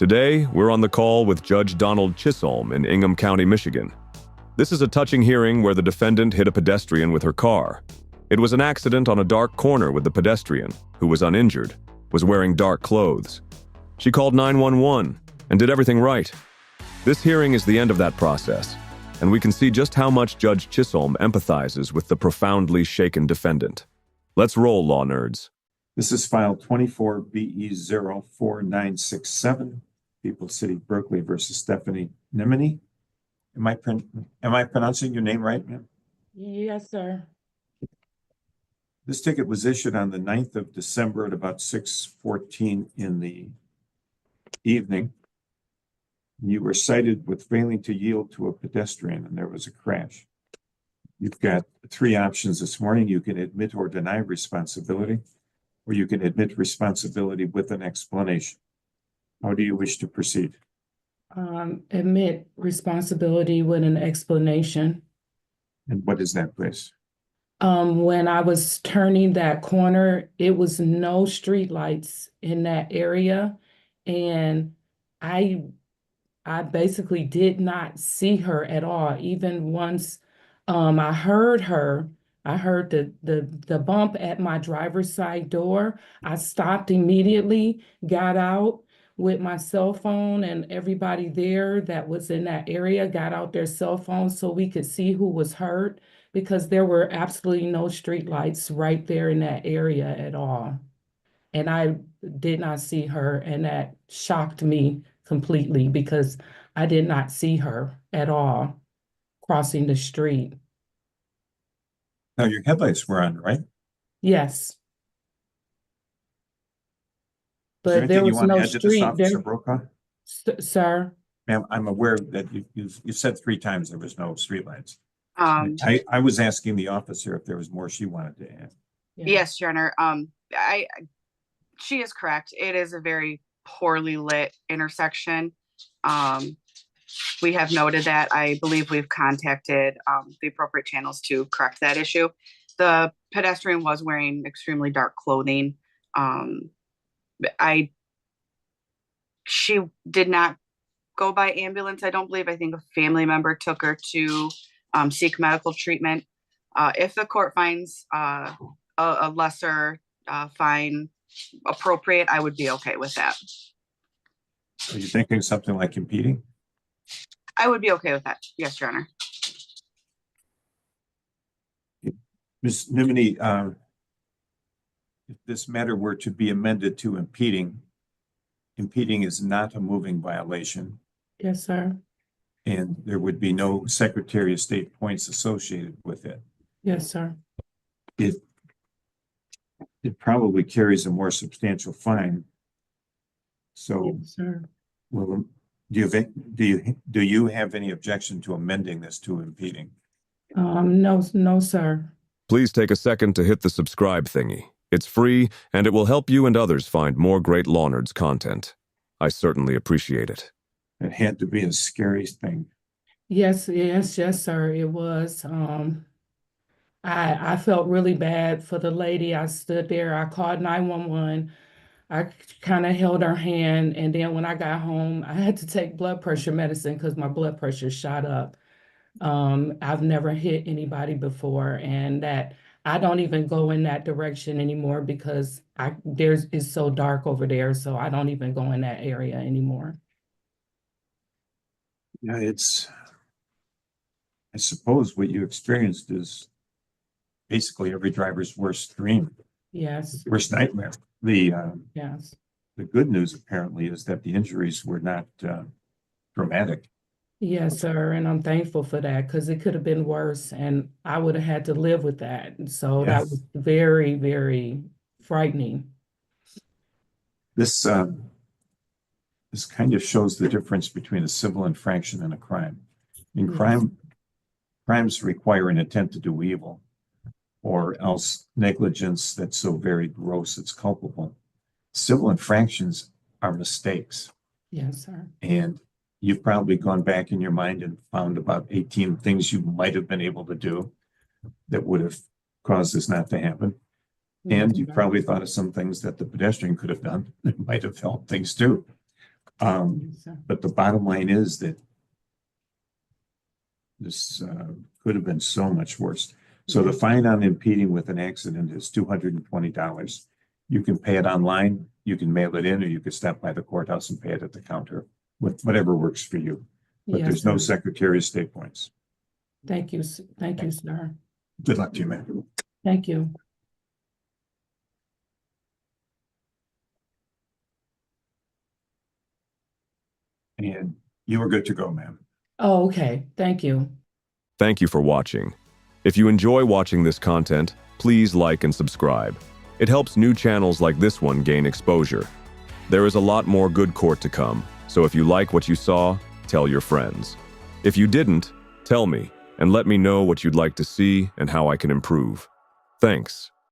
Today, we're on the call with Judge Donald Chisolm in Ingham County, Michigan. This is a touching hearing where the defendant hit a pedestrian with her car. It was an accident on a dark corner with the pedestrian, who was uninjured, was wearing dark clothes. She called 911 and did everything right. This hearing is the end of that process, and we can see just how much Judge Chisolm empathizes with the profoundly shaken defendant. Let's roll, law nerds. This is file 24BE04967, People's City, Berkeley versus Stephanie Nimini. Am I pronouncing your name right, ma'am? Yes, sir. This ticket was issued on the 9th of December at about 6:14 in the evening. You were cited with failing to yield to a pedestrian, and there was a crash. You've got three options this morning. You can admit or deny responsibility, or you can admit responsibility with an explanation. How do you wish to proceed? Admit responsibility with an explanation. And what is that, please? When I was turning that corner, it was no street lights in that area, and I basically did not see her at all. Even once I heard the bump at my driver's side door. I stopped immediately, got out with my cell phone, and everybody there that was in that area got out their cell phones so we could see who was hurt, because there were absolutely no street lights right there in that area at all. And I did not see her, and that shocked me completely because I did not see her at all crossing the street. Now, your headlights were on, right? Yes. Is But there anything was you want no to add to this, street Officer there, Brokaw? sir. Ma'am, I'm aware that you said 3 times there was no streetlights. I was asking the officer if there was more she wanted to add. Yeah. Yes, Your Honor. She is correct. It is a very poorly lit intersection. We have noted that. I believe we've contacted the appropriate channels to correct that issue. The pedestrian was wearing extremely dark clothing. She did not go by ambulance, I don't believe. I think a family member took her to seek medical treatment. If the court finds a lesser fine appropriate, I would be okay with that. Are you thinking something like impeding? I would be okay with that. Yes, Your Honor. Ms. Nimini, if this matter were to be amended to impeding is not a moving violation, Yes, sir. and there would be no Secretary of State points associated with it. Yes, sir. It probably carries a more substantial fine. So, Yes, sir. well, do you have any objection to amending this to impeding? No, sir. Please take a second to hit the subscribe thingy. It's free, and it will help you and others find more great LawNerds content. I certainly appreciate it. It had to be a scary thing. Yes, sir. It was. I felt really bad for the lady. I stood there. I called 911. I kind of held her hand, and then when I got home, I had to take blood pressure medicine because my blood pressure shot up. I've never hit anybody before, and that I don't even go in that direction anymore because it's so dark over there, so I don't even go in that area anymore. Yeah, I suppose what you experienced is basically every driver's worst dream, Yes, worst nightmare. yes. The good news apparently is that the injuries were not dramatic. Yes, sir, and I'm thankful for that because it could have been worse, and I would have had to live with that. And so that was very, very frightening. This kind of shows the difference between a civil infraction and a crime. In Yes. crimes require an intent to do evil, or else negligence that's so very gross it's culpable. Civil infractions are mistakes. Yes, sir. And you've probably gone back in your mind and found about 18 things you might have been able to do that would have caused this not to happen. And you probably thought of some things that the pedestrian could have done that might have helped things too. Yes, sir. But the bottom line is that this could have been so much worse. So the fine on impeding with an accident is $220. You can pay it online, you can mail it in, or you can stop by the courthouse and pay it at the counter, with whatever works for you. But Yes, there's no sir. Secretary of State points. Thank you, thank you, sir. Good luck to you, man. Thank you. And you were good to go, ma'am. Oh, okay, thank you. Thank you for watching. If you enjoy watching this content, please like and subscribe. It helps new channels like this one gain exposure. There is a lot more good court to come, so if you like what you saw, tell your friends. If you didn't, tell me, and let me know what you'd like to see and how I can improve. Thanks.